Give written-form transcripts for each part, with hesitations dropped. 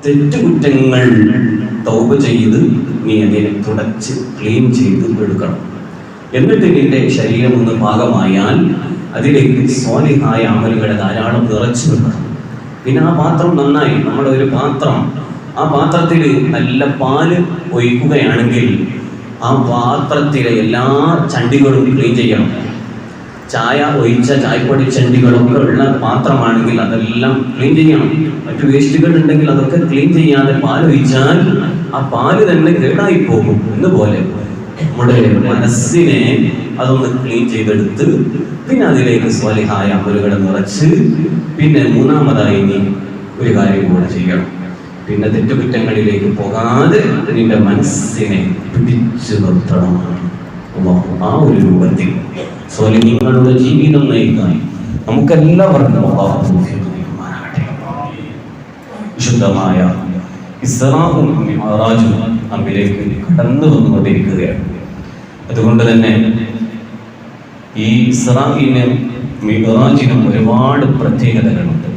തെറ്റുകുറ്റങ്ങൾ തൗബ ചെയ്ത് നീ അതിനെ തുടച്ച് ക്ലീൻ ചെയ്ത് എടുക്കണം. എന്നിട്ട് നിന്റെ ശരീരം ഒന്ന് പാകമായാൽ അതിലേക്ക് സ്വാലിഹായ അമലുകളെ ധാരാളം നിറച്ചു വെക്കണം. പിന്നെ ആ പാത്രം നന്നായി, നമ്മുടെ ഒരു പാത്രം, ആ പാത്രത്തിൽ നല്ല പാല് ഒഴിക്കുകയാണെങ്കിൽ ആ പാത്രത്തിലെ എല്ലാ ചണ്ടികളും ക്ലീൻ ചെയ്യണം. ചായ ഒഴിച്ച ചായപ്പൊടി ചണ്ടികളൊക്കെ ഉള്ള പാത്രമാണെങ്കിൽ അതെല്ലാം ക്ലീൻ ചെയ്യണം. മറ്റു വേസ്റ്റുകൾ ഉണ്ടെങ്കിൽ അതൊക്കെ ക്ലീൻ ചെയ്യാതെ പാലൊഴിച്ചാൽ ആ പാല് തന്നെ കേടായി പോകും. എന്നുപോലെ നമ്മുടെ മനസ്സിനെ അതൊന്ന് ക്ലീൻ ചെയ്തെടുത്ത് പിന്നെ അതിലേക്ക് സ്വാലിഹായ അമലുകളെ നിറച്ച് പിന്നെ മൂന്നാമതായി നീ ഒരു കാര്യം കൂടെ ചെയ്യണം. പിന്നെ തെറ്റുകുറ്റങ്ങളിലേക്ക് പോകാതെ നിന്റെ മനസ്സിനെ പിടിച്ചു നിർത്തണം. ആ ഒരു രൂപത്തിൽ സ്വാലിഹീങ്ങളുടെ ജീവിതം നയിക്കാൻ നമുക്കെല്ലാവർക്കും വിശുദ്ധമായ ഇസ്റാഉം മിഅ്റാജും നമ്മിലേക്ക് കടന്നു വന്നുകൊണ്ടിരിക്കുകയാണ്. അതുകൊണ്ട് തന്നെ ഈ ഇസ്റാഇനും മിഅ്റാജിനും ഒരുപാട് പ്രത്യേകതകളുണ്ട്.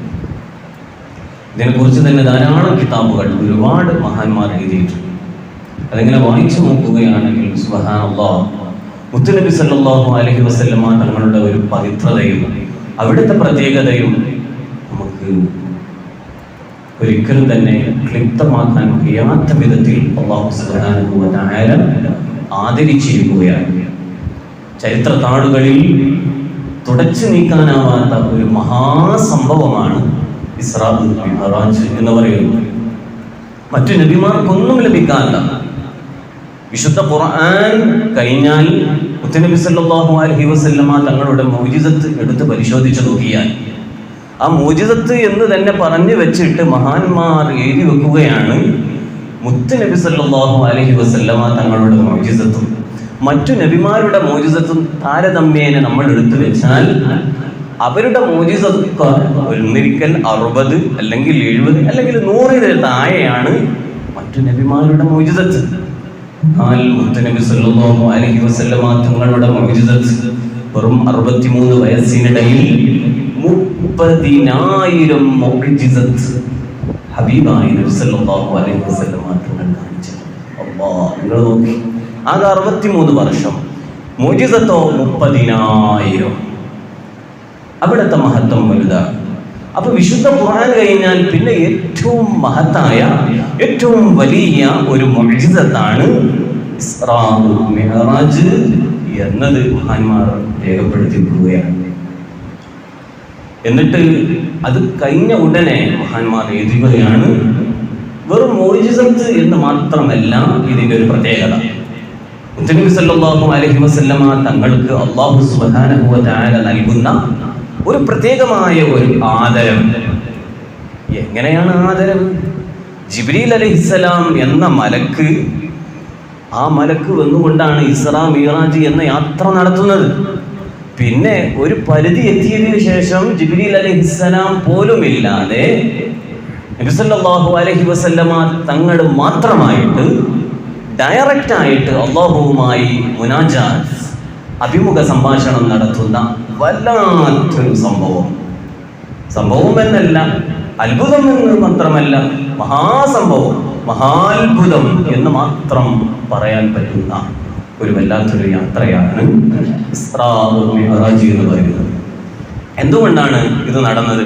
ഇതിനെക്കുറിച്ച് തന്നെ ധാരാളം കിതാബുകൾ ഒരുപാട് മഹാന്മാർ എഴുതിയിട്ടുണ്ട്. അതിങ്ങനെ വായിച്ചു നോക്കുകയാണെങ്കിൽ സുബ്ഹാനല്ലാഹ്, മുത്തുനബി സല്ലല്ലാഹു അലൈഹി വസല്ലമ തങ്ങളുടെ ഒരു പവിത്രതയും അവിടുത്തെ പ്രത്യേകതയും നമുക്ക് ഒരിക്കലും തന്നെ ക്ലിപ്തമാക്കാൻ കഴിയാത്ത വിധത്തിൽ അല്ലാഹു സുബ്ഹാനഹു വ തആല ആദരിച്ചിരിക്കുകയാണ്. ചരിത്ര താളുകളിൽ തുടച്ചു നീക്കാനാവാത്ത ഒരു മഹാസംഭവമാണ് ഇസ്റാ മിഅ്റാജ് എന്ന് പറയുന്നത്. മറ്റു നബിമാർക്കൊന്നും ലഭിക്കാത്ത, വിശുദ്ധ ഖുർആൻ കഴിഞ്ഞാൽ മുത്തുനബി സല്ലല്ലാഹു അലൈഹി വസല്ലമ തങ്ങളുടെ മുഅ്ജിസത്ത് എടുത്ത് പരിശോധിച്ചു നോക്കിയാൽ ആ മുഅ്ജിസത്ത് എന്ന് തന്നെ പറഞ്ഞു വെച്ചിട്ട് മഹാന്മാർ എഴുതി വെക്കുകയാണ് മുത്തുനബി സല്ലല്ലാഹു അലൈഹി വസല്ലമ തങ്ങളുടെ മുഅ്ജിസത്തും മറ്റു നബിമാരുടെ മുഅ്ജിസത്തും താരതമ്യേന നമ്മൾ എടുത്തു വെച്ചാൽ അവരുടെ മുഅ്ജിസത്ത് ഒന്നിരിക്കൽ 60 അല്ലെങ്കിൽ 70 അല്ലെങ്കിൽ 100 താഴെയാണ് മറ്റു നബിമാരുടെ മുഅ്ജിസത്ത്. എന്നാൽ മുത്തുനബി സല്ലല്ലാഹു അലൈഹി വസല്ലമ തങ്ങളുടെ മുഅ്ജിസത്ത് വെറും 63 വയസ്സിനിടയിൽ 30,000 മുഅ്ജിസത്ത് ഹബീബായ നബി സല്ലല്ലാഹു അലൈഹി വസല്ലമ തങ്ങൾ കാണിച്ചിട്ടുണ്ട്. അല്ലാഹ്, നിങ്ങൾ നോക്കി, അത് 63 വർഷം, മുഅ്ജിസത്തോ 30,000. അവിടുത്തെ മഹത്വം വലുതാണ്. അപ്പൊ വിശുദ്ധ ഖുർആൻ കഴിഞ്ഞാൽ പിന്നെ ഏറ്റവും മഹത്തായ, ഏറ്റവും വലിയ ഒരു മുഅ്ജിസത്താണ് ഇസ്റാ മിഅ്റാജ് എന്നത് മഹാന്മാർ രേഖപ്പെടുത്തിയിരിക്കുകയാണ്. എന്നിട്ട് അത് കഴിഞ്ഞ ഉടനെ മഹാന്മാർ എഴുതുകയാണ്, വെറും മുഅ്ജിസത്ത് എന്ന് മാത്രമല്ല ഇതിന്റെ ഒരു പ്രത്യേകത. മുത്തുനബി സല്ലല്ലാഹു അലൈഹി വസല്ലമ തങ്ങൾക്ക് അല്ലാഹു സുബ്ഹാനഹു വ തആല നൽകുന്ന ഒരു പ്രത്യേകമായ ഒരു ആദരം. എങ്ങനെയാണ് ആദരം? ജിബ്രീൽ അലൈഹിസ്സലാം എന്ന മലക്ക്, ആ മലക്ക് വന്നുകൊണ്ടാണ് ഇസ്റാ മിഅ്റാജ് എന്ന യാത്ര നടത്തുന്നത്. പിന്നെ ഒരു പരിധി എത്തിയതിനു ശേഷം ജിബ്രീൽ അലൈഹിസ്സലാം പോലും ഇല്ലാതെ നബി സല്ലല്ലാഹു അലൈഹി വസല്ലമ തങ്ങൾ മാത്രമായിട്ട് ഡയറക്റ്റ് ആയിട്ട് അല്ലാഹുവുമായി മുനാജാത്ത്, അഭിമുഖ സംഭാഷണം നടത്തുന്ന വല്ലാത്തൊരു സംഭവം എന്നല്ല, അത്ഭുതം എന്ന് മാത്രമല്ല, മഹാസംഭവം, മഹാത്ഭുതം എന്ന് മാത്രം പറയാൻ പറ്റുന്ന ഒരു വല്ലാത്തൊരു യാത്രയാണ് ഇസ്റാ മിഅ്റാജ് എന്ന് പറയുന്നത്. എന്തുകൊണ്ടാണ് ഇത് നടന്നത്?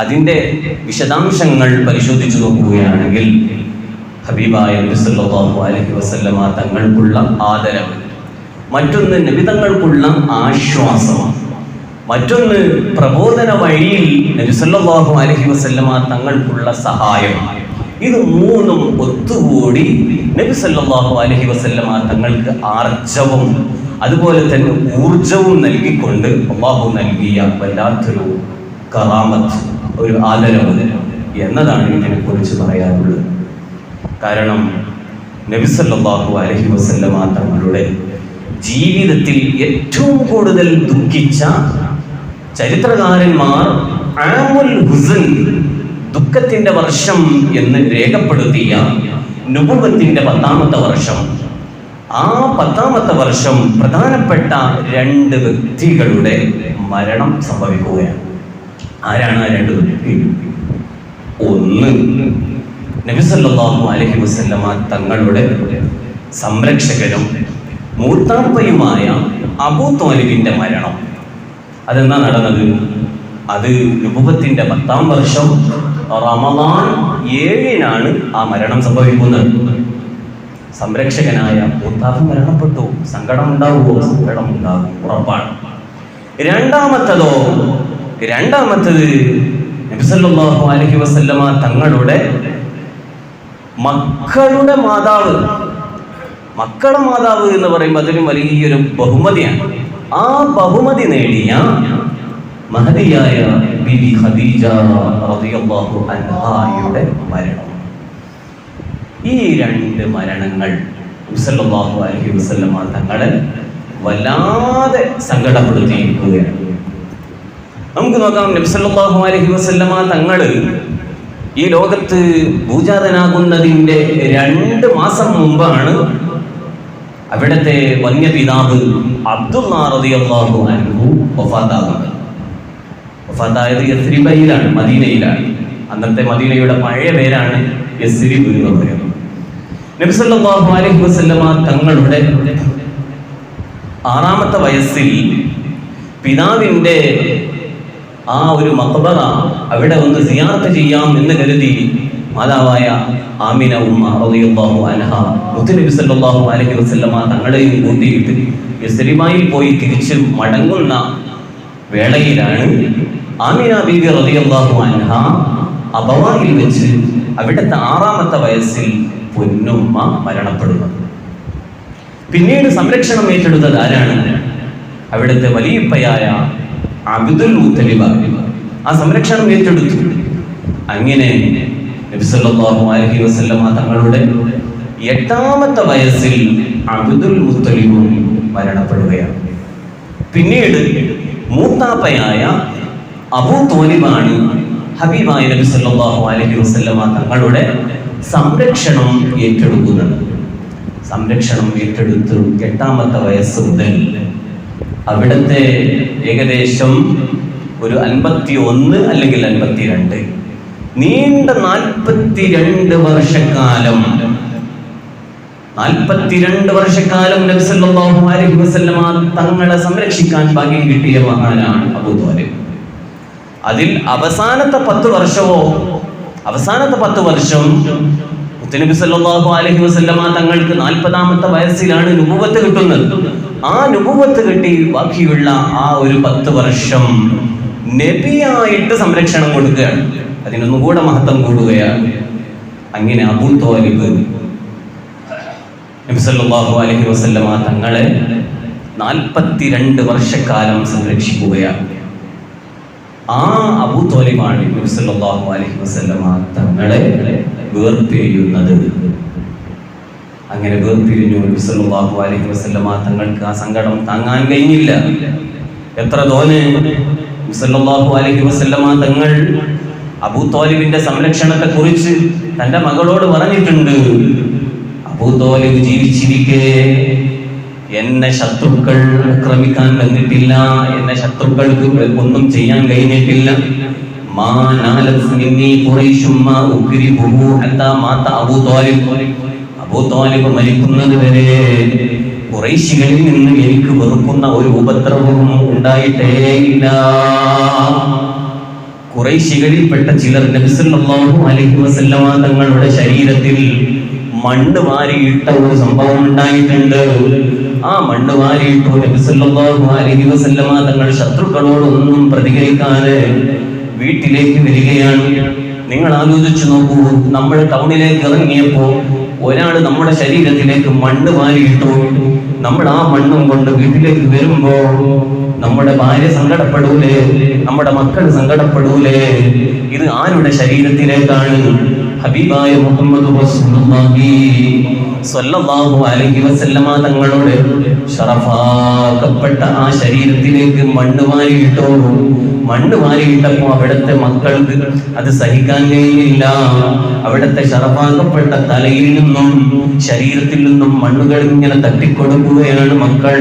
അതിൻ്റെ വിശദാംശങ്ങൾ പരിശോധിച്ചു നോക്കുകയാണെങ്കിൽ ഹബീബായ നബി സല്ലല്ലാഹു അലൈഹി വസല്ലമ തങ്ങൾക്കുള്ള ആദരവ്, മറ്റൊന്ന് നബി തങ്ങൾക്കുള്ള ആശ്വാസം, മറ്റൊന്ന് പ്രബോധന വഴിയിൽ നബി സല്ലല്ലാഹു അലൈഹി വസല്ലമ തങ്ങൾക്കുള്ള സഹായം. ഇത് മൂന്നും ഒത്തുകൂടി നബി സല്ലല്ലാഹു അലൈഹി വസല്ലമ തങ്ങൾക്ക് ആർജവും അതുപോലെ തന്നെ ഊർജവും നൽകിക്കൊണ്ട് അല്ലാഹു നൽകിയ വല്ലാത്തൊരു കറാമത്ത്, ഒരു ആദരവ് എന്നതാണ് ഇതിനെക്കുറിച്ച് പറയാനുള്ളത്. കാരണം നബി സല്ലല്ലാഹു അലൈഹി വസല്ലമ തങ്ങളുടെ ജീവിതത്തിൽ ഏറ്റവും കൂടുതൽ ദുഃഖിച്ച ചരിത്രകാരന്മാർ ആമുൽ ഹുസ്ൻ, ദുഃഖത്തിന്റെ വർഷം എന്ന് രേഖപ്പെടുത്തിയ നുബുവത്തിന്റെ 10ാമത്തെ വർഷം, ആ 10ാമത്തെ വർഷം പ്രധാനപ്പെട്ട 2 വ്യക്തികളുടെ മരണം സംഭവിക്കുകയാണ്. ആരാണ് ആ 2 വ്യക്തി? ഒന്ന് നബി സല്ലല്ലാഹു അലൈഹി വസല്ലമ തങ്ങളുടെ സംരക്ഷകനും മൂത്താപ്പയുമായ അബൂ ത്വാലിബിന്റെ മരണം. അതെന്താ നടന്നത്? അത് നുബുവത്തിന്റെ 10-ാം വർഷം റമദാൻ 7-നാണ് ആ മരണം സംഭവിക്കുന്നത്. സംരക്ഷകനായ മൂത്താപ്പ മരണപ്പെട്ടു. സങ്കടം ഉണ്ടാവുമോ? സങ്കടം ഉണ്ടാകും, ഉറപ്പാണ്. രണ്ടാമത്തത് നബി സല്ലല്ലാഹു അലൈഹി വസല്ലമ തങ്ങളുടെ മക്കളുടെ മാതാവ് എന്ന് പറയുമ്പോൾ അതിന് വലിയൊരു ബഹുമതിയാണ്. ആ ബഹുമതി നേടിയ മഹദിയായ ബീബി ഖദീജ റളിയല്ലാഹു അൻഹായുടെ മരണം. ഈ 2 മരണങ്ങൾ നബി സല്ലല്ലാഹു അലൈഹി വസല്ലമ തങ്ങളെ വല്ലാതെ സങ്കടപ്പെടുത്തിയിരിക്കുകയാണ്. നമുക്ക് നോക്കാം, നബി സല്ലല്ലാഹു അലൈഹി വസല്ലമ തങ്ങള് ഈ ലോകത്ത് ഭൂജാതനാകുന്നതിന്റെ 2 മാസം മുമ്പാണ് അവിടുത്തെ വന്യപിതാവ് അബ്ദുല്ലാ റളിയല്ലാഹു അൻഹു വഫാത്താകുന്നത്. വഫാത്തായത് യസ്രിബയിലാണ്, മദീനയിലാണ്. അന്നത്തെ മദീനയുടെ പഴയ പേരാണ് യസ്രിബ് എന്ന് പറയുന്നത്. നബി സല്ലല്ലാഹു അലൈഹി വസല്ലമ തങ്ങളുടെ 6-ാമത്തെ വയസ്സിൽ പിതാവിന്റെ ആ ഒരു മഖബറ അവിടെ ഒന്ന് സിയാറത്ത് ചെയ്യാം എന്ന് കരുതി മാതാവായ ആമിന ഉമ്മ റളിയല്ലാഹു അൻഹ മുത്തുനബി സല്ലല്ലാഹു അലൈഹി വസല്ലമ തങ്ങളെയും കൂട്ടിയിട്ട് യസ്രിബയിൽ പോയി തിരിച്ച് മടങ്ങുന്ന വേളയിലാണ് ആമിന ബീബി റളിയല്ലാഹു അൻഹ അബവായിൽ വെച്ച് അവിടുത്തെ 6-ാമത്തെ വയസ്സിൽ പൊന്നുമ്മ മരണപ്പെടുന്നത്. പിന്നീട് സംരക്ഷണം ഏറ്റെടുത്തത് ആരാണ്? അവിടുത്തെ വലിയപ്പയായ അബ്ദുൽ മുത്തലിബ് ആ സംരക്ഷണം ഏറ്റെടുത്തു. അങ്ങനെ നബി സല്ലല്ലാഹു അലൈഹി വസല്ലമ തങ്ങളുടെ 8-ാമത്തെ വയസ്സിൽ അബ്ദുൽ മുത്തലിബ് മരണപ്പെടുകയാണ്. പിന്നീട് മൂത്താപ്പയായ അബൂ ത്വാലിബാണ് ഹബീബായ നബി സല്ലല്ലാഹു അലൈഹി വസല്ലമ തങ്ങളുടെ സംരക്ഷണം ഏറ്റെടുക്കുന്നത്. സംരക്ഷണം ഏറ്റെടുത്ത് 8-ാമത്തെ വയസ്സ് മുതൽ അവിടുത്തെ ഏകദേശം ഒരു 51 അല്ലെങ്കിൽ 52 നീണ്ട 42 വർഷക്കാലം നബി സല്ലല്ലാഹു അലൈഹി വസല്ലമ തങ്ങളെ സംരക്ഷിക്കാൻ ഭാഗ്യം കിട്ടിയ മഹാനാണ് അബൂ ത്വാലിബ്. അതിൽ അവസാനത്തെ 10 വർഷം നബി സല്ലല്ലാഹു അലൈഹി വസല്ലമ തങ്ങൾക്ക് 40-ാമത്തെ വയസ്സിലാണ് നുബുവത്ത് കിട്ടുന്നത്. ആ നുബുവത്ത് കിട്ടി ബാക്കിയുള്ള ആ ഒരു 10 വർഷം നബിയായിട്ട് സംരക്ഷണം കൊടുക്കുകയാണ്. അതിനൊന്നും കൂടെ മഹത്വം കൂടുകയാണ്. അങ്ങനെ അബൂ ത്വാലിബ് നബി സല്ലല്ലാഹു അലൈഹി വസല്ലമ തങ്ങളെ 42 വർഷക്കാലം സംരക്ഷിക്കുകയാണ്. ആ അബൂ ത്വാലിബാണ് നബി സല്ലല്ലാഹു അലൈഹി വസല്ലമ തങ്ങളെ വേർപിരിയുന്നത്. അങ്ങനെ വേർപിരിഞ്ഞു നബി സല്ലല്ലാഹു അലൈഹി വസല്ലമ തങ്ങൾക്ക് ആ സങ്കടം താങ്ങാൻ കഴിഞ്ഞില്ല. എത്ര തോനെ നബി സല്ലല്ലാഹു അലൈഹി വസല്ലമ തങ്ങൾ അബൂ ത്വാലിബിന്റെ സംരക്ഷണത്തെ കുറിച്ച് തന്റെ മകളോട് പറഞ്ഞിട്ടുണ്ട്. അബൂ ത്വാലിബ് ജീവിച്ചിരിക്കെ എന്നെ ശത്രുക്കൾ ആക്രമിക്കാൻ വന്നിട്ടില്ല, എന്നെ ശത്രുക്കൾക്ക് ഒന്നും ചെയ്യാൻ കഴിഞ്ഞിട്ടില്ല. അബൂ ത്വാലിബ് മരിക്കുന്നത് വരെ ഖുറൈശികളിൽ നിന്ന് എനിക്ക് വെറുക്കുന്ന ഒരു ഉപദ്രവവും ഉണ്ടായിട്ടേയില്ല. ഖുറൈശികളിൽപ്പെട്ട ചിലർ നബി സല്ലല്ലാഹു അലൈഹി വസല്ലമ തങ്ങളുടെ ശരീരത്തിൽ മണ്ണ് വാരിയിട്ട ഒരു സംഭവം ഉണ്ടായിട്ടുണ്ട്. ആ മണ്ണ് വാരിയിട്ടു നബി സല്ലല്ലാഹു അലൈഹി വസല്ലമ തങ്ങൾ ശത്രുക്കളോടൊന്നും പ്രതികരിക്കാതെ വീട്ടിലേക്ക് വരികയാണ്. നിങ്ങൾ ആലോചിച്ചു നോക്കൂ, നമ്മൾ ടൗണിലേക്ക് ഇറങ്ങിയപ്പോ ഒരാൾ നമ്മുടെ ശരീരത്തിലേക്ക് മണ്ണ് വാരിയിട്ടു. നമ്മൾ ആ മണ്ണും കൊണ്ട് വീട്ടിലേക്ക് വരുമ്പോ നമ്മുടെ ഭാര്യ സങ്കടപ്പെടൂലേ? നമ്മുടെ മക്കൾ സങ്കടപ്പെടൂലേ? ഇത് ആരുടെ ശരീരത്തിലേക്കാണ്? ഹബീബായ മുഹമ്മദ് റസൂലുള്ളാഹി സ്വല്ലല്ലാഹു അലൈഹി വസല്ലമ തങ്ങളുടെ ശറഫാക്കപ്പെട്ട ആ ശരീരത്തിലേക്ക് മണ്ണ് വാരിയിട്ടോ. മണ്ണ് വാരിയിട്ടപ്പോൾ അവിടുത്തെ മക്കൾക്ക് അത് സഹിക്കാൻ കഴിയില്ല. അവിടുത്തെ ശറഫാക്കപ്പെട്ട തലയിൽ നിന്നും ശരീരത്തിൽ നിന്നും മണ്ണുകൾ ഇങ്ങനെ തട്ടിക്കൊടുക്കുകയാണ് മക്കൾ.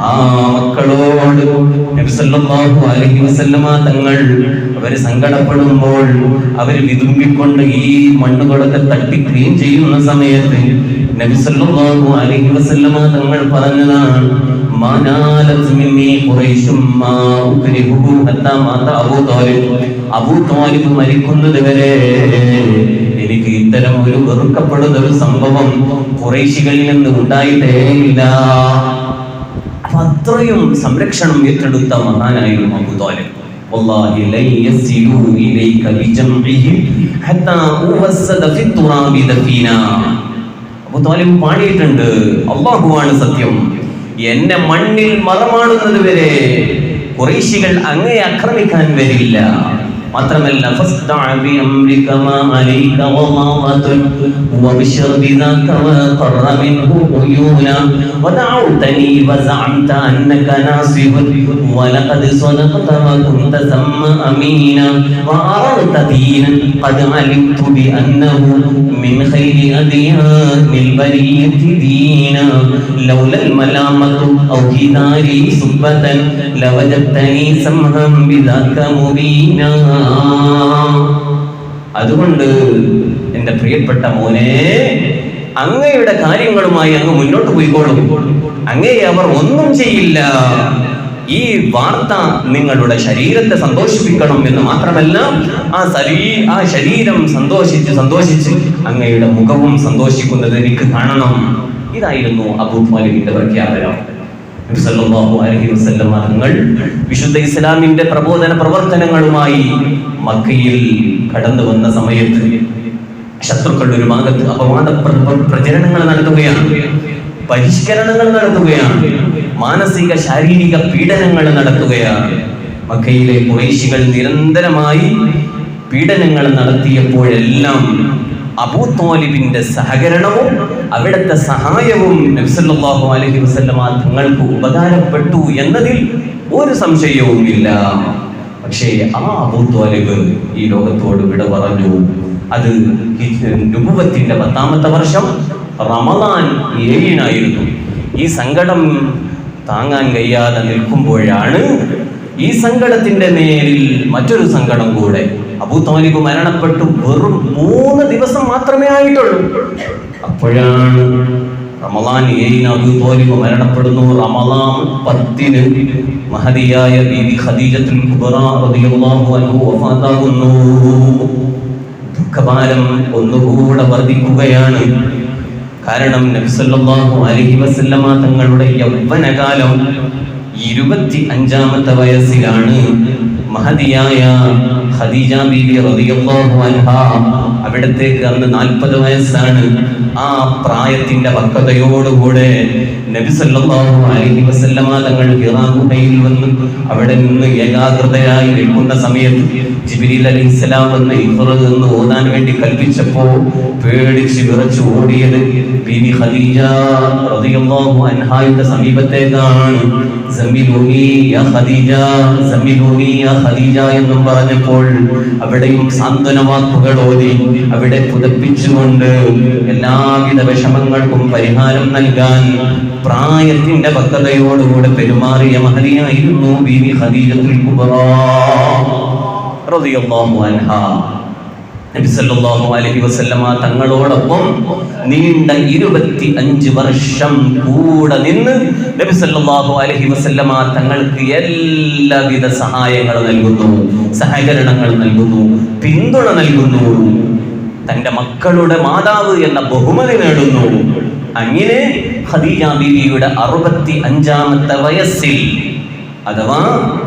ആ മക്കളോട് നബി സല്ലല്ലാഹു അലൈഹി വസല്ലമ തങ്ങൾ അവര് സങ്കടപ്പെടുമ്പോൾ അവര് വിതുമ്പിക്കൊണ്ട് ഈ മണ്ണുകളൊക്കെ തട്ടി ക്ലീൻ ചെയ്യുന്ന സമയത്ത് നബി സല്ലല്ലാഹു അലൈഹി വസല്ലമ തങ്ങൾ പറഞ്ഞതാണ്, അബൂ ത്വാലിബ് മരിക്കുന്നത് വരെ എനിക്ക് ഇത്തരം ഒരു വെറുക്കപ്പെടുന്ന ഒരു സംഭവം ഖുറൈശികളിൽ നിന്ന് ഉണ്ടായിട്ടേ ഇല്ല. അത്രയും സംരക്ഷണം ഏറ്റെടുത്ത മഹാനായിരുന്നു അബൂ ത്വാലിബ്. വല്ലാഹി ലൻ യസിലു ഇലൈക ബിജംഇഹിം ഹത്താ ഉവസ്സദ ഫി തുറാബി ദഫീനാ. അബൂ ത്വാലിബ് പാടിയിട്ടുണ്ട്, അല്ലാഹുവാണ് സത്യം, എന്നെ മണ്ണിൽ മറമാടുന്നത് വരെ ഖുറൈശികൾ അങ്ങേ ആക്രമിക്കാൻ വരില്ല. മാത്രമല്ല അതുകൊണ്ട് എന്റെ പ്രിയപ്പെട്ട മോനെ, അങ്ങയുടെ കാര്യങ്ങളുമായി അങ്ങ് മുന്നോട്ട് പോയിക്കോളും, അങ്ങയെ അവർ ഒന്നും ചെയ്യില്ല. ഈ വാർത്ത നിങ്ങളുടെ ശരീരത്തെ സന്തോഷിപ്പിക്കണം എന്ന് മാത്രമല്ല, ആ ശരീരം സന്തോഷിച്ച് അങ്ങയുടെ മുഖവും സന്തോഷിക്കുന്നത് എനിക്ക് കാണണം. ഇതായിരുന്നു അബൂ ത്വാലിബിന്റെ പ്രഖ്യാപനം. നബി സല്ലല്ലാഹു അലൈഹി വസല്ലം തങ്ങൾ വിശുദ്ധ ഇസ്ലാമിന്റെ പ്രബോധന പ്രവർത്തനങ്ങളുമായി മക്കയിൽ കടന്നു വന്ന സമയത്ത് ശത്രുക്കൾ ഒരു ഭാഗത്ത് അപവാദ പ്രചരണങ്ങൾ നടത്തുകയാണ്, പരിഷ്കരണങ്ങൾ നടത്തുകയാണ്, മാനസിക ശാരീരിക പീഡനങ്ങൾ നടത്തുകയാണ്. മക്കയിലെ ഖുറൈശികൾ നിരന്തരമായി പീഡനങ്ങൾ നടത്തിയപ്പോഴെല്ലാം അബൂ ത്വാലിബിന്റെ സഹകരണവും അവിടുത്തെ സഹായവും നബി സല്ലല്ലാഹു അലൈഹി വസല്ലം തങ്ങൾക്ക് ഉപകാരപ്പെട്ടു എന്നതിൽ ഒരു സംശയവുമില്ല. പക്ഷേ ആ അബൂ ത്വാലിബ് ഈ ലോകത്തോട് വിട പറഞ്ഞു. അത് നുബുവത്തിന്റെ 10ാമത്തെ വർഷം റമദാൻ 7-നായിരുന്നു. ഈ സങ്കടം താങ്ങാൻ കഴിയാതെ നിൽക്കുമ്പോഴാണ് ഈ സങ്കടത്തിന്റെ നേരിൽ മറ്റൊരു സങ്കടം കൂടെ. അബൂ ത്വാലിബ് മരണപ്പെട്ടു വെറും 3 ദിവസം മാത്രമേ ആയിട്ടുള്ളൂ. അപ്പോഴാണ് റമദാൻ 7-ന് അബൂ ത്വാലിബ് മരണപ്പെടുന്നു. റമദാൻ 10-ന് മഹദിയായ ബീവി ഖദീജത്തുൽ കുബ്ര റളിയല്ലാഹു അൻഹ വഫാത്താകുന്നു. ദുഃഖഭാരം ഒന്നുകൂടെ വർദ്ധിക്കുകയാണ്. കാരണം നബി സല്ലല്ലാഹു അലൈഹി വസല്ലമ തങ്ങളുടെ യൗവനകാലം 25-ാമത്തെ വയസ്സിലാണ് മഹദിയായ ഖദീജ ബീവി റളിയല്ലാഹു അൻഹ അവിടത്തേക്ക് അന്ന് 40 വയസ്സാണ്. ആ പ്രായത്തിന്റെ പക്വതയോടുകൂടെ നബി സല്ലല്ലാഹു അലൈഹി വസല്ലമ തങ്ങൾ ഹിറാ ഗുഹയിൽ വന്ന് അവിടെ നിന്ന് ഏകാഗ്രതയായി നിൽക്കുന്ന സമയത്ത് ജിബ്രീൽ അലൈഹിസ്സലാം വന്ന് ഇഖ്റ എന്ന് ഓതാൻ വേണ്ടി കൽപ്പിച്ചപ്പോൾ പേടിച്ച് വിറച്ച് ഓടിയത് ബീവി ഖദീജ റളിയല്ലാഹു അൻഹയുടെ സമീപത്തേക്കാണ്. സമ്മിലൂനി യാ ഖദീജ, സമ്മിലൂനി യാ ഖദീജ എന്നും പറഞ്ഞപ്പോൾ അവിടെയും സാന്ത്വന വാക്കുകൾ ഓതി അവിടെ പുതപ്പിച്ചുകൊണ്ട് എല്ലാവിധ വിഷമങ്ങൾക്കും പരിഹാരം നൽകാൻ പ്രായത്തിന്റെ പക്വതയോടുകൂടെ പെരുമാറിയ മഹദിയായിരുന്നു ബീവി ഖദീജത്തുൽ കുബ്ര റളിയല്ലാഹു അൻഹ. നബി സല്ലല്ലാഹു അലൈഹി വസല്ലമ തങ്ങളോടൊപ്പം നീണ്ട 25 വർഷം കൂടെ നിന്ന് നബി സല്ലല്ലാഹു അലൈഹി വസല്ലമ തങ്ങൾക്ക് എല്ലാവിധ സഹായങ്ങൾ നൽകുന്നു, സഹകരണങ്ങൾ നൽകുന്നു, പിന്തുണ നൽകുന്നു, തന്റെ മക്കളുടെ മാതാവ് എന്ന ബഹുമതി നേടുന്നു. അങ്ങനെ ഖദീജ ബീവിയുടെ 65-ാമത്തെ വയസ്സിൽ അഥവാ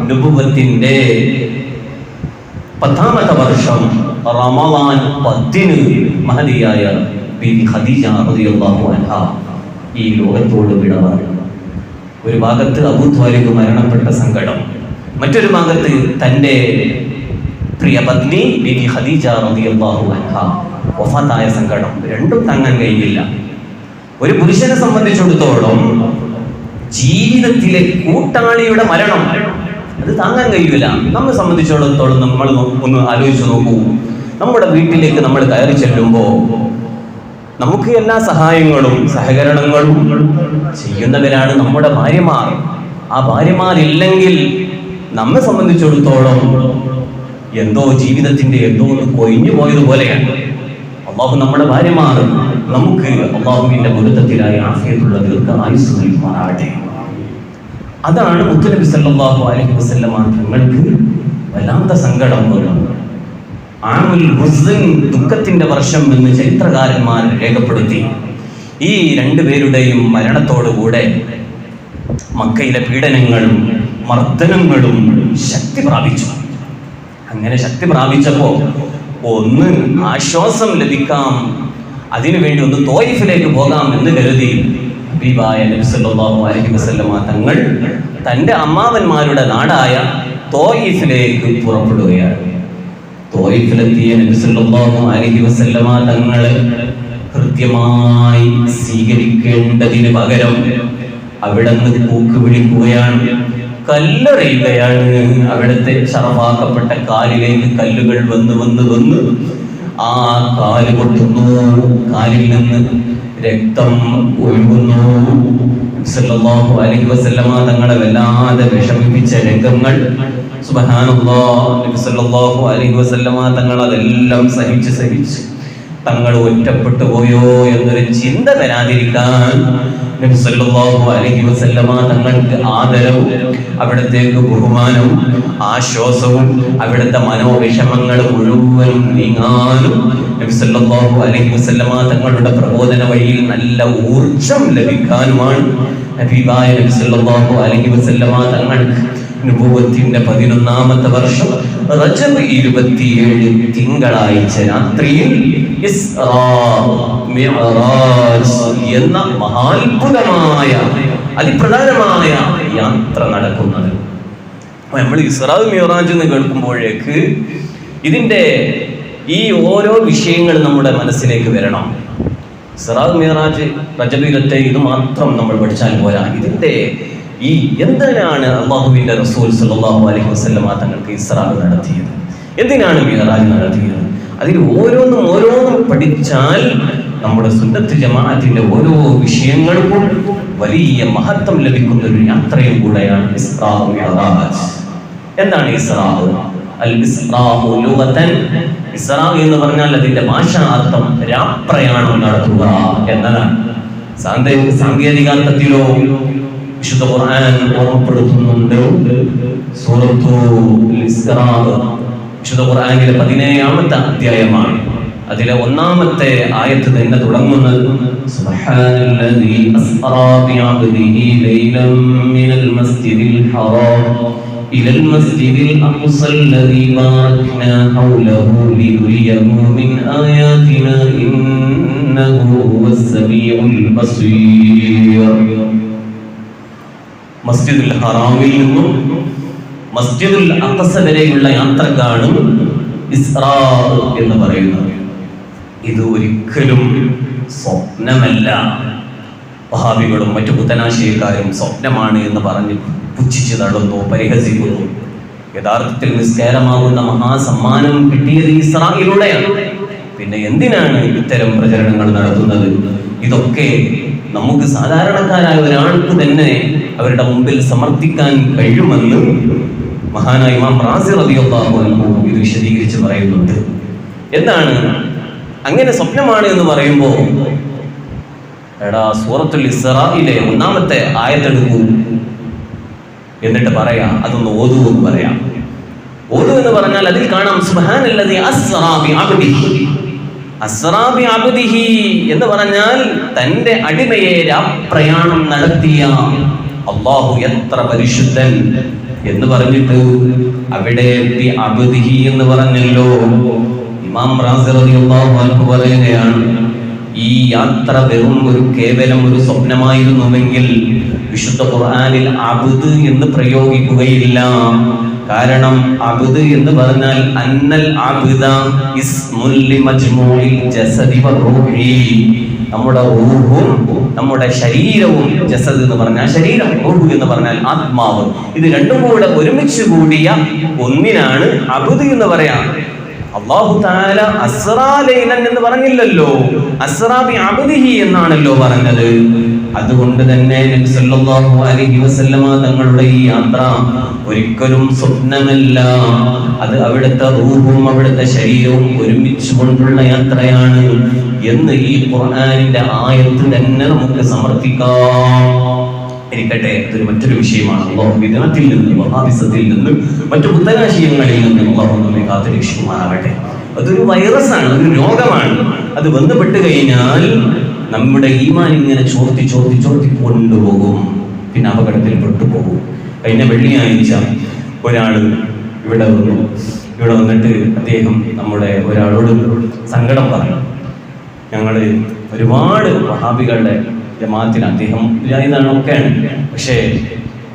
നുബുവത്തിന്റെ 10ാമത്തെ വർഷം റമദാൻ 10-ന് മഹദിയായ ബീവി ഖദീജ റളിയല്ലാഹു അൻഹ ഈ ലോകത്തോട് വിട പറഞ്ഞു. ഒരു ഭാഗത്ത് അബൂ ത്വാലിബ് മരണപ്പെട്ട സങ്കടം, മറ്റൊരു ഭാഗത്ത് തന്റെ പ്രിയ പത്നി ബീവി ഖദീജ റളിയല്ലാഹു അൻഹ വഫാത്തായ സങ്കടം. രണ്ടും താങ്ങാൻ കഴിയില്ല. ഒരു പുരുഷനെ സംബന്ധിച്ചിടത്തോളം ജീവിതത്തിലെ കൂട്ടാളിയുടെ മരണം അത് താങ്ങാൻ കഴിയില്ല. നമ്മെ സംബന്ധിച്ചിടത്തോളം നമ്മൾ ഒന്ന് ആലോചിച്ച് നോക്കൂ. നമ്മുടെ വീട്ടിലേക്ക് നമ്മൾ കയറി ചെല്ലുമ്പോൾ നമുക്ക് എല്ലാ സഹായങ്ങളും സഹകരണങ്ങളും ചെയ്യുന്നവരാണ് നമ്മുടെ ഭാര്യമാർ. ആ ഭാര്യമാരില്ലെങ്കിൽ നമ്മെ സംബന്ധിച്ചിടത്തോളം എന്തോ ജീവിതത്തിന്റെ എന്തോ ഒന്ന് കൊഴിഞ്ഞു പോയതുപോലെയാണ്. അള്ളാഹു നമ്മുടെ ഭാര്യമാർ നമുക്ക് അള്ളാഹുവിന്റെ പൊരുത്തത്തിലായി ആഫിയത്തുള്ള ദീർഘായുസ്സ് നൽകുമാറാകട്ടെ. അതാണ് മുത്തുനബി സല്ലല്ലാഹു അലൈഹി വസല്ലമ തങ്ങൾക്ക് വല്ലാത്ത സങ്കടം വരും. ആമുൽ ഹുസ്ൻ, ദുഃഖത്തിന്റെ വർഷം എന്ന് ചരിത്രകാരന്മാർ രേഖപ്പെടുത്തി. ഈ രണ്ടുപേരുടെയും മരണത്തോടുകൂടെ മക്കയിലെ പീഡനങ്ങളും മർദ്ദനങ്ങളും ശക്തി പ്രാപിച്ചു. അങ്ങനെ ശക്തി പ്രാപിച്ചപ്പോ ഒന്ന് ആശ്വാസം ലഭിക്കാം, അതിനുവേണ്ടി ഒന്ന് തോയിഫിലേക്ക് പോകാം എന്ന് കരുതി ഹബീബായ നബി സല്ലല്ലാഹു അലൈഹി വസല്ലമ തങ്ങൾ തൻ്റെ അമ്മാവന്മാരുടെ നാടായ തോയിഫിലേക്ക് പുറപ്പെടുകയാണ്. തോയിഫിലെത്തിയ നബി സല്ലല്ലാഹു അലൈഹി വസല്ലമ തങ്ങളെ കൃത്യമായി സ്വീകരിക്കേണ്ടതിന് പകരം അവിടെ നിന്ന് കൂക്ക് വിളിക്കുകയാണ്, കല്ലെറിയുകയാണ്. അവിടുത്തെ ശറഫാക്കപ്പെട്ട കാലിലേക്ക് കല്ലുകൾ വന്ന് ആ കാല് പൊട്ടുന്നു, കാലിൽ നിന്ന് രക്തം ഒഴുകുന്നു. സല്ലല്ലാഹു അലൈഹി വസല്ലമ തങ്ങളെ വല്ലാതെ വിഷമിപ്പിച്ച രംഗങ്ങൾ. സുബ്ഹാനല്ലാഹ്, നബി സല്ലല്ലാഹു അലൈഹി വസല്ലമ തങ്ങൾ അതെല്ലാം സഹിച്ച് തങ്ങൾ ഒറ്റപ്പെട്ടു പോയോ എന്നൊരു ചിന്ത വരാതിരിക്കാൻ നബി സല്ലല്ലാഹു അലൈഹി വസല്ലമ തങ്ങൾക്ക് ആദരവും അവിടത്തേക്ക് ബഹുമാനവും ആശ്വാസവും അവിടുത്തെ മനോവിഷമങ്ങൾ മുഴുവനും നീങ്ങാനും നബി സല്ലല്ലാഹു അലൈഹി വസല്ലമ തങ്ങളുടെ പ്രബോധന വഴിയിൽ നല്ല ഊർജം ലഭിക്കാനുമാണ് ഹബീബായ നബി സല്ലല്ലാഹു അലൈഹി വസല്ലമ തങ്ങൾക്ക് നുബുവത്തിന്റെ 11ാമത്തെ വർഷം റജബ് 27 തിങ്കളാഴ്ച രാത്രിയിൽ ഇസ്റാ മിഅ്റാജ് എന്ന മഹാത്ഭുതമായ അതിപ്രധാനമായ യാത്ര നടക്കുന്നത്. നമ്മൾ ഇസ്റാ മിഅ്റാജ് എന്ന് കേൾക്കുമ്പോഴേക്ക് ഇതിന്റെ ഈ ഓരോ വിഷയങ്ങൾ നമ്മുടെ മനസ്സിലേക്ക് വരണം. ഇസ്റാ മിഅ്റാജ് റജബിലത്തെ ഇത് മാത്രം നമ്മൾ പഠിച്ചാൽ പോരാ. ഇതിന്റെ ഈ എന്തിനാണ് അള്ളാഹുവിന്റെ റസൂൽ സല്ലല്ലാഹു അലൈഹി വസല്ലമ തങ്ങൾക്ക് ഇസ്റാ നടത്തിയത്, എന്തിനാണ് മിഅ്റാജ് നടത്തിയത്, അതിൽ ഓരോന്നും പഠിച്ചാൽ നമ്മുടെ സുന്നത്ത് ജമാഅത്തിന്റെ ഓരോ വിഷയങ്ങൾക്കും വലിയ മഹത്വം ലഭിക്കുന്ന ഒരു യാത്രയും കൂടെയാണ് ഇസ്റാ മിഅ്റാജ്. എന്താണ് ഇസ്റാ? അൽ ഇസ്റാഉ ലുഗതൻ, ഇസ്റാ എന്ന് പറഞ്ഞാൽ അതിന്റെ ഭാഷാ അർത്ഥം രാപ്രയാണം നടത്തുക എന്നതാണ്. സാങ്കേതികാർത്ഥത്തിലോ വിശുദ്ധ ഖുർആൻ ഓർമ്മപ്പെടുത്തുന്നുണ്ട്. സൂറത്തുൽ ഇസ്റാ വിശുദ്ധ ഖുർആനിലെ 17ാമത്തെ അധ്യായമാണ്. അതിലെ 1ാമത്തെ ആയത്ത് തന്നെ തുടങ്ങുന്നത് സുബ്ഹാനല്ലദീ അസ്റാ ബിഅബ്ദിഹി ലൈലൻ മിനൽ മസ്ജിദിൽ ഹറാം ഇലൽ മസ്ജിദിൽ അഖ്സല്ലദീ ബാറക്നാ ഹൗലഹു ലിനുരിയഹു മിൻ ആയാതിനാ ഇന്നഹു ഹുവസ് സമീഉൽ ബസീർ. മസ്ജിദുൽ ഹറാമിൽ നിന്നും മസ്ജിദുൽ അഖ്സ വരെയുള്ള യാത്രക്കാണ് ഇസ്റാ എന്ന് പറയുന്നത്. ഇത് ഒരിക്കലും സ്വപ്നമല്ല. വഹാബികളും മറ്റു പുത്തനാശയക്കാരും സ്വപ്നമാണ് എന്ന് പറഞ്ഞ് പുച്ഛിച്ചു തള്ളുന്നു, പരിഹസിക്കുന്നു. യഥാർത്ഥത്തിൽ നിസ്കാരമാകുന്ന മഹാസമ്മാനം കിട്ടിയത് ഇസ്റായിലൂടെയാണ്. പിന്നെ എന്തിനാണ് ഇത്തരം പ്രചരണങ്ങൾ നടത്തുന്നത്? ഇതൊക്കെ നമുക്ക് സാധാരണക്കാരായ ഒരാൾക്ക് തന്നെ അവരുടെ മുമ്പിൽ സമർത്ഥിക്കാൻ കഴിയുമെന്ന് മഹാനായ ഇമാം റാസി റളിയല്ലാഹു അൻഹു ഇത് വിശദീകരിച്ച് പറയുന്നുണ്ട്. എന്താണ് അങ്ങനെ സ്വപ്നമാണ് എന്ന് പറയുമ്പോൾ, സൂറത്തുൽ ഇസ്റായിലെ 1ാമത്തെ ആയത്തെടുക്കൂ, എന്നിട്ട് പറയാം, അതൊന്ന് ഓതു എന്ന് പറയാം. ഓതു എന്ന് പറഞ്ഞാൽ അതിൽ കാണാം സുബ്ഹാനല്ലദീ അസ്റാ ബിഅബ്ദിഹി. അസ്റാ ബിഅബ്ദിഹി എന്ന് പറഞ്ഞാൽ തന്റെ അടിമയെ രാപ്രയാണം നടത്തിയ അല്ലാഹു എത്ര പരിശുദ്ധൻ എന്ന് പറഞ്ഞിട്ട് അവിടെ ബിഅബ്ദിഹി എന്ന് പറഞ്ഞല്ലോ. ഇമാം റാസി റളിയല്ലാഹു അൻഹു പറയുകയാണ്, ഈ യാത്ര വെറും കേവലം ഒരു സ്വപ്നമായിരുന്നുവെങ്കിൽ വിശുദ്ധ ഖുർആനിൽ അബ്ദ് എന്ന് പ്രയോഗിക്കുകയില്ല. കാരണം അബ്ദ് എന്ന് പറഞ്ഞാൽ അന്നൽ അബ്ദ ഇസ്മുൽ ലിമജ്മൂഇൽ ജസദി വറൂഹി, നമ്മുടെ റൂഹും നമ്മുടെ ശരീരവും, ജസദ് എന്ന് പറഞ്ഞാൽ ശരീരം, റൂഹ് എന്ന് പറഞ്ഞാൽ ആത്മാവ്, ഇത് രണ്ടും കൂടെ ഒരുമിച്ച് കൂടിയ ഒന്നിനാണ് അബ്ദ് എന്ന് പറയാം. അല്ലാഹു തആല അസ്റാ ലൈലൻ എന്ന് പറഞ്ഞില്ലല്ലോ, അസ്റാ ബി അബ്ദിഹി എന്നാണല്ലോ പറഞ്ഞത്. അതുകൊണ്ട് തന്നെ നബി സല്ലല്ലാഹു അലൈഹി വസല്ലമ തങ്ങളുടെ ഈ യാത്ര ഒരിക്കലും സ്വപ്നമല്ല, അത് അവിടുത്തെ റൂഹും അവിടുത്തെ ശരീരവും ഒരുമിച്ച് കൊണ്ടുള്ള യാത്രയാണ് എന്ന് ഈ ഖുർആനിന്റെ ആയത്ത് തന്നെ നമുക്ക് സമർത്ഥിക്കാം. ഇരിക്കട്ടെ, അതൊരു മറ്റൊരു വിഷയമാണ്. അല്ലാഹു വിദഅത്തിൽ നിന്ന്, വഹാബിസത്തിൽ നിന്ന്, മറ്റു പുത്തനാശയങ്ങളിൽ നിന്ന് അല്ലാഹു നമ്മെ കാത്തുരക്ഷിക്കുമാറാവട്ടെ. അതൊരു വൈറസാണ്, ഒരു രോഗമാണ്. അത് ബന്ധപ്പെട്ട് കഴിഞ്ഞാൽ നമ്മുടെ ഈമാൻ ഇങ്ങനെ ചോർത്തി കൊണ്ടുപോകും, പിന്നെ അപകടത്തിൽ പെട്ടുപോകും. കഴിഞ്ഞ വെള്ളിയാഴ്ച ഒരാൾ ഇവിടെ വന്നിട്ട് അദ്ദേഹം നമ്മുടെ ഒരാളോട് സങ്കടം പറഞ്ഞു. ഞങ്ങൾ ഒരുപാട് വഹാബികളുടെ ജമാഅത്തിന്, അദ്ദേഹം ഒക്കെയാണ്, പക്ഷേ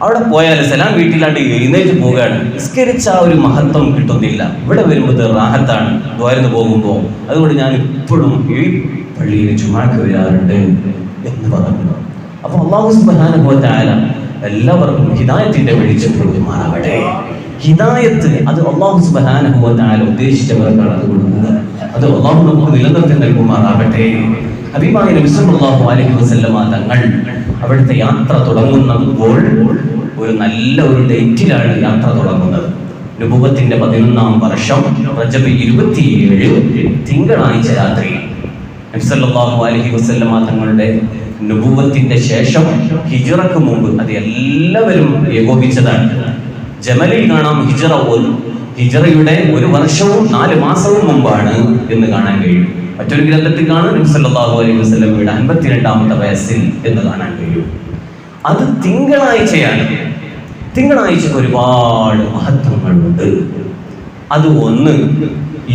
അവിടെ പോയാൽ സലാം വീട്ടിലാണ്ട് എഴുന്നേറ്റ് പോവുകയാണ്. നിസ്കരിച്ച ആ ഒരു മഹത്വം കിട്ടുന്നില്ല. ഇവിടെ വരുമ്പോൾ റാഹത്താണ് ദ്വാരന്ന് പോകുമ്പോൾ. അതുകൊണ്ട് ഞാൻ ഇപ്പോഴും ഈ പള്ളിയിൽ ജുമാക്ക് വരാറുണ്ട് എന്ന് പറഞ്ഞു. അപ്പൊ അല്ലാഹു സുബ്ഹാനഹു വ തആല എല്ലാവർക്കും ഹിദായത്തിന്റെ വെളിച്ചം കൊടുക്കുമാറാവട്ടെ. ഹിദായത്ത് അത് അല്ലാഹു സുബ്ഹാനഹു വ തആല ഉദ്ദേശിച്ചവർക്കാണ് അത് കൊടുക്കുന്നത്. അത് അല്ലാഹു നമുക്ക് നിലനിർത്തി നൽകുമാറാവട്ടെ. ഹബീബായ നബി സല്ലല്ലാഹു അലൈഹി വസല്ലമ തങ്ങൾ അവിടുത്തെ യാത്ര തുടങ്ങുമ്പോൾ ഒരു നല്ല ഒരു ഡേറ്റിലാണ് യാത്ര തുടങ്ങുന്നത്. നുബുവത്തിന്റെ 11-ാം വർഷം റജബ് 27 തിങ്കളാഴ്ച രാത്രി നബി സല്ലല്ലാഹു അലൈഹി വസല്ലമ തങ്ങളുടെ നുബുവത്തിന്റെ ശേഷം ഹിജ്റക്ക് മുമ്പ് അത് എല്ലാവരും ഏകോപിച്ചതാണ്. ജമലിൽ കാണാം ഹിജ്റയുടെ 1 വർഷവും 4 മാസവും മുമ്പാണ് എന്ന് കാണാൻ കഴിയും. മറ്റൊരു ഗ്രന്ഥത്തിൽ കാണാൻ നബി സല്ലല്ലാഹു അലൈഹി വസല്ലമയുടെ 52-ാമത്തെ വയസ്സിൽ എന്ന് കാണാൻ കഴിയും. അത് തിങ്കളാഴ്ചയാണ്. തിങ്കളാഴ്ചക്ക് ഒരുപാട് മഹത്വങ്ങളുണ്ട്. അത് ഒന്ന്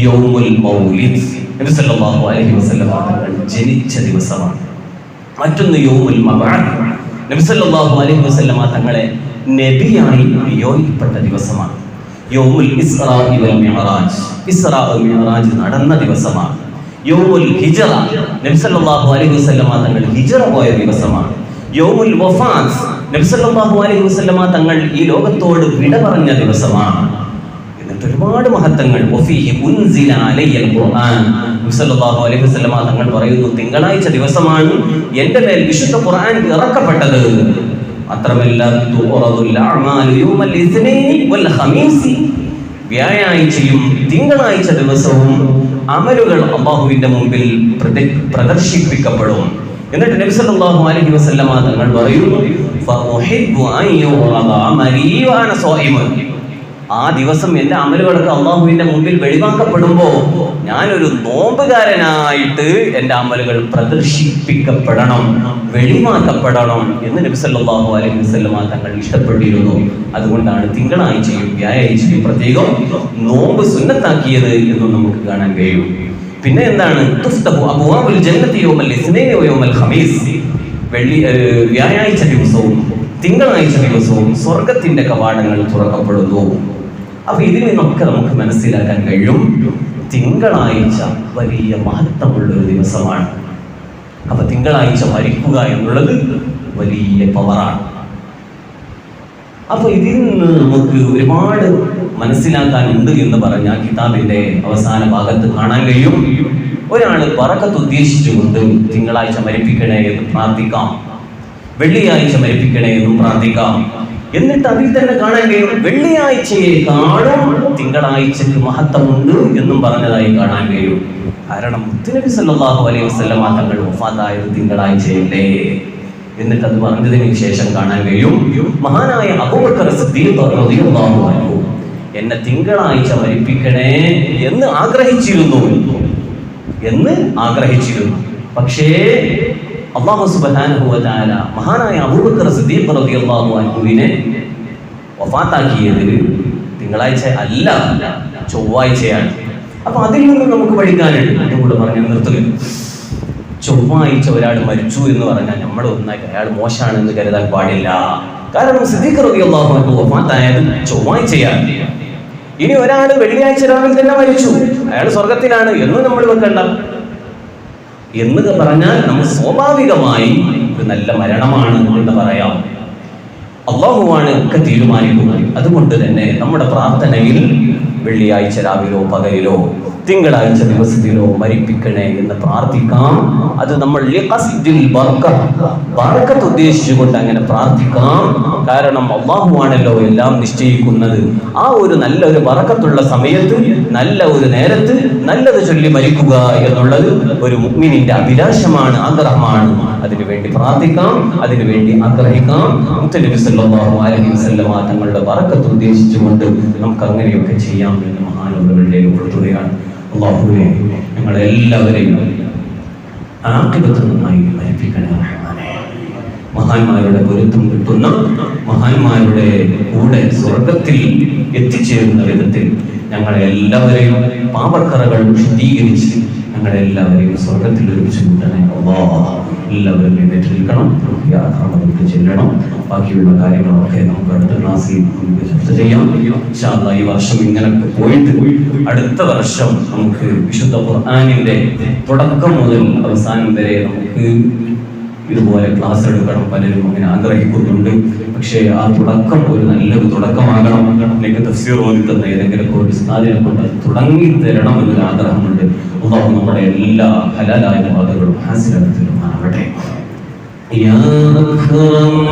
യൗമുൽ മൗലിദ്, നബി സല്ലല്ലാഹു അലൈഹി വസല്ലമ തങ്ങൾ ജനിച്ച ദിവസമാണ്. മറ്റൊന്ന് യൗമുൽ മബഅത്ത്, നബി സല്ലല്ലാഹു അലൈഹി വസല്ലമ തങ്ങളെ നബിയായി നിയോഗിക്കപ്പെട്ട ദിവസമാണ്. യൗമുൽ ഇസ്റാ വൽ മിഅ്റാജ്, ഇസ്റാ മിഅ്റാജ് നടന്ന ദിവസമാണ്. യൗമുൽ ഹിജ്റ, നബി സല്ലല്ലാഹു അലൈഹി വസല്ലമ തങ്ങൾ ഹിജ്റ പോയ ദിവസമാണ്. യൗമുൽ വഫാത്ത്, നബി സല്ലല്ലാഹു അലൈഹി വസല്ലമ തങ്ങൾ ഈ ലോകത്തോട് വിട പറഞ്ഞ ദിവസമാണ്. എന്നിട്ട് ഒരുപാട് മഹത്വങ്ങൾ. വഫീഹി ഉൻസില അലയ്യൽ ഖുർആൻ, നബി സല്ലല്ലാഹു അലൈഹി വസല്ലമ തങ്ങൾ പറയുന്നു, തിങ്കളാഴ്ച ദിവസമാണ് എൻ്റെ മേൽ വിശുദ്ധ ഖുർആൻ ഇറക്കപ്പെട്ടത്. മാത്രമല്ല തുറദുൽ അഅമാലു യൗമൽ ഇസ്നൈനി വൽ ഖമീസി, വ്യാഴാഴ്ചയും തിങ്കളാഴ്ച ദിവസവും അമലുകൾ അല്ലാഹുവിന്റെ മുമ്പിൽ പ്രദർശിപ്പിക്കപ്പെടും. എന്നിട്ട് നബി സല്ലല്ലാഹു അലൈഹി വസല്ലമ തങ്ങൾ പറയുന്നു, ഫഉഹിബ്ബു അൻ യുറദ അമലി വഅന സ്വൈമുൻ, ആ ദിവസം എൻ്റെ അമലുകളൊക്കെ അല്ലാഹുവിന്റെ മുമ്പിൽ വെളിവാക്കപ്പെടുമ്പോൾ ഞാനൊരു നോമ്പുകാരനായിട്ട് എൻ്റെ അമലുകൾ പ്രദർശിപ്പിക്കപ്പെടണം, വെളിവാക്കപ്പെടണം എന്ന് നബി സല്ലല്ലാഹു അലൈഹി വസല്ലമ തങ്ങൾ ഇഷ്ടപ്പെട്ടിരുന്നു. അതുകൊണ്ടാണ് തിങ്കളാഴ്ചയും വ്യാഴാഴ്ചയും പ്രത്യേകം നോമ്പ് സുന്നത്താക്കിയത് എന്ന് നമുക്ക് കാണാൻ കഴിയും. പിന്നെ എന്താണ് തുഫ്തഹു അബ്വാബുൽ ജന്നതി യൗമൽ ഇസ്നൈനി വയൗമൽ ഖമീസ്, വ്യാഴാഴ്ച ദിവസവും തിങ്കളാഴ്ച ദിവസവും സ്വർഗത്തിന്റെ കവാടങ്ങൾ തുറക്കപ്പെടുന്നു. അപ്പൊ ഇതിൽ നിന്നൊക്കെ നമുക്ക് മനസ്സിലാക്കാൻ കഴിയും തിങ്കളാഴ്ച വലിയ മഹത്വമുള്ള ഒരു ദിവസമാണ്. അപ്പൊ തിങ്കളാഴ്ച മരിക്കുക എന്നുള്ളത് വലിയ പവറാണ്. അപ്പൊ ഇതിൽ നിന്ന് നമുക്ക് ഒരുപാട് മനസ്സിലാക്കാനുണ്ട് എന്ന് പറഞ്ഞ കിതാബിന്റെ അവസാന ഭാഗത്ത് കാണാൻ കഴിയും. ഒരാള് ബറക്കത്ത് ഉദ്ദേശിച്ചുകൊണ്ട് തിങ്കളാഴ്ച മരിപ്പിക്കണേ എന്ന് പ്രാർത്ഥിക്കാം, വെള്ളിയാഴ്ച മരിപ്പിക്കണേ എന്നും പ്രാർത്ഥിക്കാം. എന്നിട്ട് അതിൽ തന്നെ കാണാൻ കഴിയും വെള്ളിയാഴ്ചയെക്കാളും തിങ്കളാഴ്ചക്ക് മഹത്വമുണ്ട് എന്നും പറഞ്ഞതായി കാണാൻ കഴിയും. കാരണം മുത്തുനബി സല്ലല്ലാഹു അലൈഹി വസല്ലമ തങ്ങൾ വഫാത്തായത് തിങ്കളാഴ്ചയല്ലേ. എന്നിട്ട് അത് പറഞ്ഞതിന് ശേഷം കാണാൻ കഴിയും മഹാനായ അബൂബക്കർ സിദ്ദീഖ് റളിയല്ലാഹു അൻഹു എന്നെ തിങ്കളാഴ്ച മരിപ്പിക്കണേ എന്ന് ആഗ്രഹിച്ചിരുന്നു. പക്ഷേ അല്ലാഹു സുബ്ഹാനഹു വ തആല മഹാനായ അബൂബക്കർ സിദ്ദീഖ് റളിയല്ലാഹു അൻഹുവിനെ വഫാത്താക്കിയത് തിങ്കളാഴ്ച അല്ല, ചൊവ്വാഴ്ചയാണ്. അപ്പൊ അതിൽ നിന്ന് നമുക്ക് പഠിക്കാനുണ്ട്. അതും കൂടെ പറഞ്ഞു നിർത്തുക. ചൊവ്വാഴ്ച ഒരാൾ മരിച്ചു എന്ന് പറഞ്ഞാൽ നമ്മൾ ഒന്നായി അയാൾ മോശമാണെന്ന് കരുതാൻ പാടില്ല. കാരണം സിദ്ദീഖ് റളിയല്ലാഹു അൻഹു വഫാത്തായത് ചൊവ്വാഴ്ചയാണ്. ഇനി ഒരാൾ വെള്ളിയാഴ്ച രാവിലെ തന്നെ മരിച്ചു, അയാൾ സ്വർഗത്തിലാണ് എന്ന് നമ്മൾ വെക്കണ്ട. എന്ന് പറഞ്ഞാൽ നമ്മൾ സ്വാഭാവികമായി ഒരു നല്ല മരണമാണ് എന്ന് പറയാം. അള്ളാഹുവാണ് ഒക്കെ തീരുമാനിക്കുന്നത്. അതുകൊണ്ട് തന്നെ നമ്മുടെ പ്രാർത്ഥനയിൽ വെള്ളിയാഴ്ച രാവിലോ പകലിലോ തിങ്കളാഴ്ച ദിവസത്തിലോ മരിപ്പിക്കണേ എന്ന് പ്രാർത്ഥിക്കാം. അത് നമ്മൾ ബർക്കത്ത് ഉദ്ദേശിച്ചുകൊണ്ട് അങ്ങനെ പ്രാർത്ഥിക്കാം. കാരണം അള്ളാഹുവാണല്ലോ എല്ലാം നിശ്ചയിക്കുന്നത്. ആ ഒരു നല്ലൊരു ബർക്കത്തുള്ള സമയത്ത്, നല്ല ഒരു നേരത്ത് നല്ലത് ചൊല്ലി മരിക്കുക എന്നുള്ളത് ഒരു മുഅ്മിനിന്റെ അഭിലാഷമാണ്, ആഗ്രഹമാണ്. അതിനു വേണ്ടി പ്രാർത്ഥിക്കാം, അതിനു വേണ്ടി ആഗ്രഹിക്കാം. മുത്തനബി സല്ലല്ലാഹു അലൈഹി വസല്ലം തങ്ങളുടെ ബർക്കത്ത് ഉദ്ദേശിച്ചുകൊണ്ട് നമുക്ക് അങ്ങനെയൊക്കെ ചെയ്യാം എന്ന് മഹാനവറുകളുടെ ഉൾപ്പെടുത്തുകയാണ്. അല്ലാഹുവേ, ഞങ്ങളെല്ലാവരെയും ആഖിബത്ത് നന്നായി മരിപ്പിക്കണേ റഹ്മാനേ. മഹാന്മാരുടെ പൊരുത്തം കിട്ടുന്ന, മഹാന്മാരുടെ കൂടെ സ്വർഗത്തിൽ എത്തിച്ചേരുന്ന വിധത്തിൽ ഞങ്ങളെല്ലാവരെയും പാപക്കറകൾ ശുദ്ധീകരിച്ച് ഞങ്ങളെല്ലാവരെയും സ്വർഗത്തിൽ ഒരുമിച്ച് കൂട്ടണേ അല്ലാഹ്. എല്ലാവരും എഴുന്നേറ്റ് നിൽക്കണം, യാത്രാമതത്തിൽ ചെല്ലണം. ബാക്കിയുള്ള കാര്യങ്ങളൊക്കെ നമുക്ക് അടുത്ത ക്ലാസ്സിൽ ചർച്ച ചെയ്യാം. ഇൻഷാ അല്ലാഹ് ഈ വർഷം ഇങ്ങനൊക്കെ പോയിട്ട് അടുത്ത വർഷം നമുക്ക് വിശുദ്ധ ഖുർആനിന്റെ തുടക്കം മുതൽ അവസാനം വരെ നമുക്ക് ഇതുപോലെ ക്ലാസ് എടുക്കണം. പലരും അങ്ങനെ ആഗ്രഹിക്കുന്നുണ്ട്. പക്ഷേ ആ തുടക്കം ഒരു നല്ലൊരു തുടക്കമാകണം. അല്ലെങ്കിൽ തഫ്സീർ ഓതി തന്ന ഏതെങ്കിലും ഒരു ഉസ്താദിനെ കൊണ്ട് തുടങ്ങി തരണം എന്നൊരു ആഗ്രഹമുണ്ട്. അല്ലാഹു നമ്മുടെ എല്ലാ ഹലാലായ വാദങ്ങളും ഹാസിലാക്കി തരുമാറാവട്ടെ. يا أكرم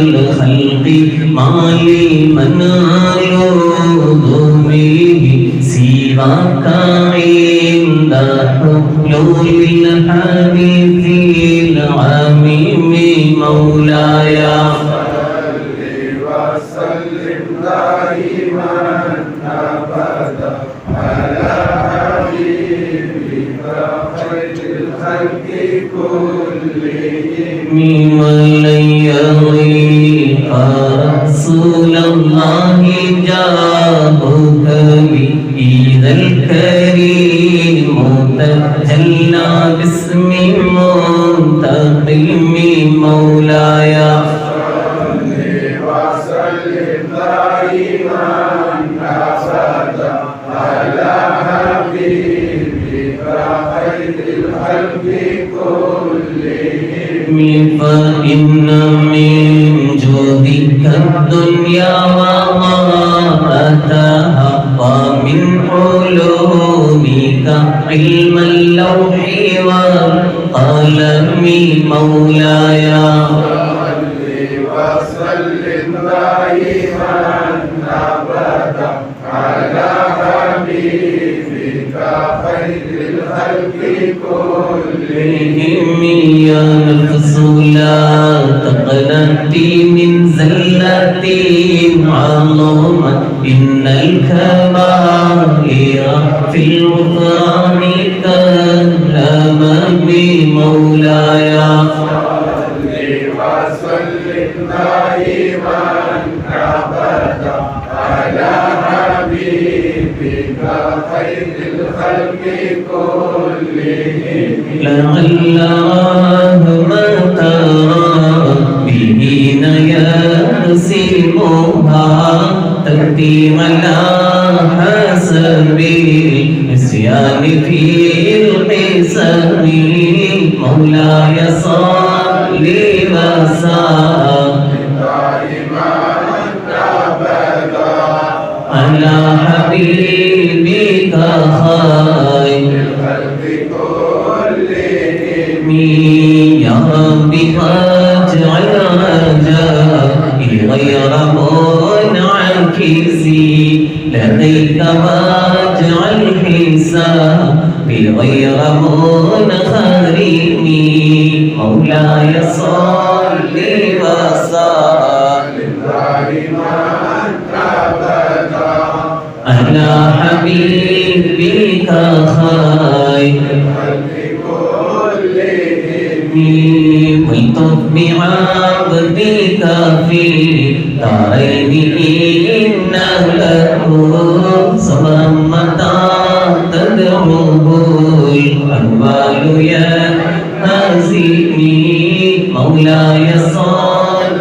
الخلق ما لمن يلوذ به سواك عند حلول الحديث العميم مولاي صل وسلم دائما أبدا على حبيبك خير الخلق كلهم ممن يغيب رسول الله جاءك بإذا الكريم تجلى باسم منتقم مولاي صل وسلم دائما أبدا على حبيبك خير الخلق كلهم فإن من جودك الدنيا وما أتاها ومن علومك علم اللوح والقلم مولاي صل وسلم دائما أبدا على حبيبك خير الخلق كلهم يا نفس لا تقنطي من زلة عظمت إن الكبائر في الغفران كالأمم مولاي صل وسلم دائما أبدا على حبيبك خير الخلق كلهم لعل رحمة به يرسمها تأتي على حسب النسيان في القسم مولاي صل وسلم دائما أبدا على حبيبك خير الخلق كلهم يا رب واجعل رجائي غير منعكسي لديك واجعل حسابي غير منخرمي مولاي صل وسلم دائما أبدا على حبيبك خير الخلق كلهم والطف بعبدك في دارين إن له صبرا متى تدعوه الأموال يا هازمي مولاي صل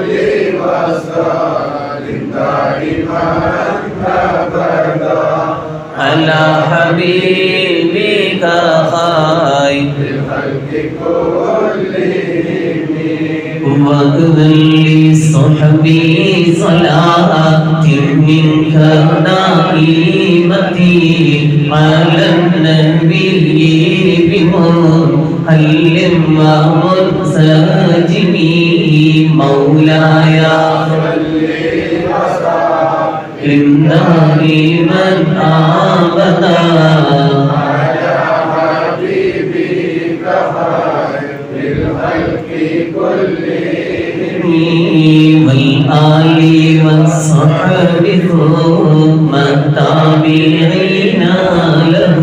وسلم دائما أبدا على حبيبك خير وأذن لصحبي صلاة منك دائمتي على النبي بمحل ومنسجم مولاي دائما أبدا على حبيبك خير الخلق كلهم والآل والصحب ثم التابعين له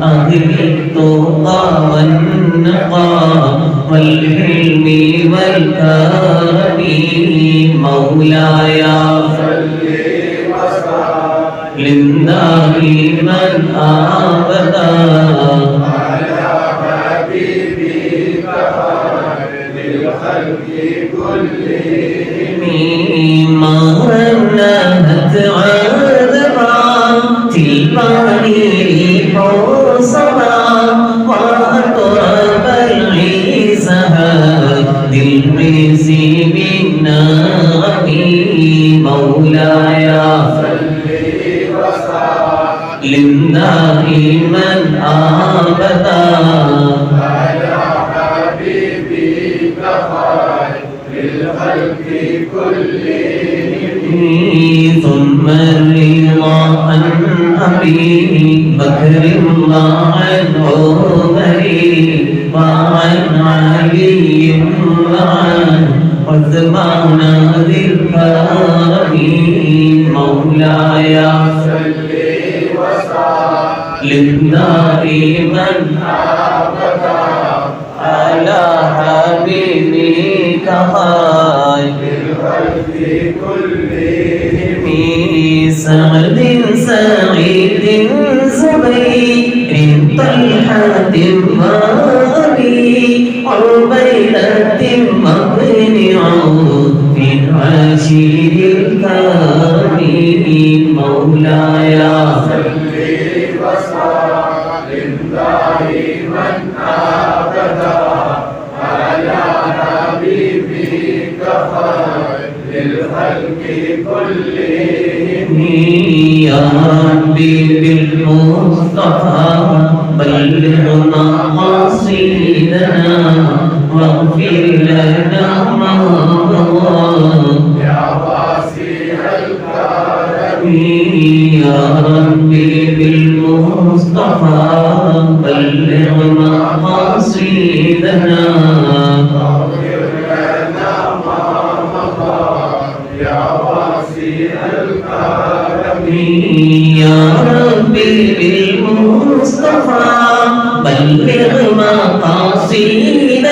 أهل التقى والنقى والحلم والكرم مولاي دائما أبدا على حبيبك خير الخلق كلهم ما نهت عذرات البريح صبا وأطرب العيسها للعز بالنغم مولاي دائما أبدا على حبيبك خير الخلق كلهم ثم الرضا عن أبي بكر وعن عمر وعن علي وعن عثمان ذي الكرم مولاي دائما أبدا على حبيبك خير الخلق كلهم سعد سعيد زبير طلحة وأبي عبيدة وابن عوف عشير الكرم مولاي دائما أبدا على حبيبك خير الخلق كلهم يا ربي بالمصطفى بلغ مقاصدنا واغفر لنا ما مضى يا واسع الكرم يا ربي بالمصطفى بلغ مقاصدنا واغفر لنا ما مضى يا واسع الكرم يا ربي بالمصطفى بلغ مقاصدنا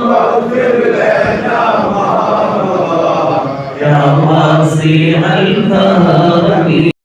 واغفر لنا ما مضى يا واسع الكرم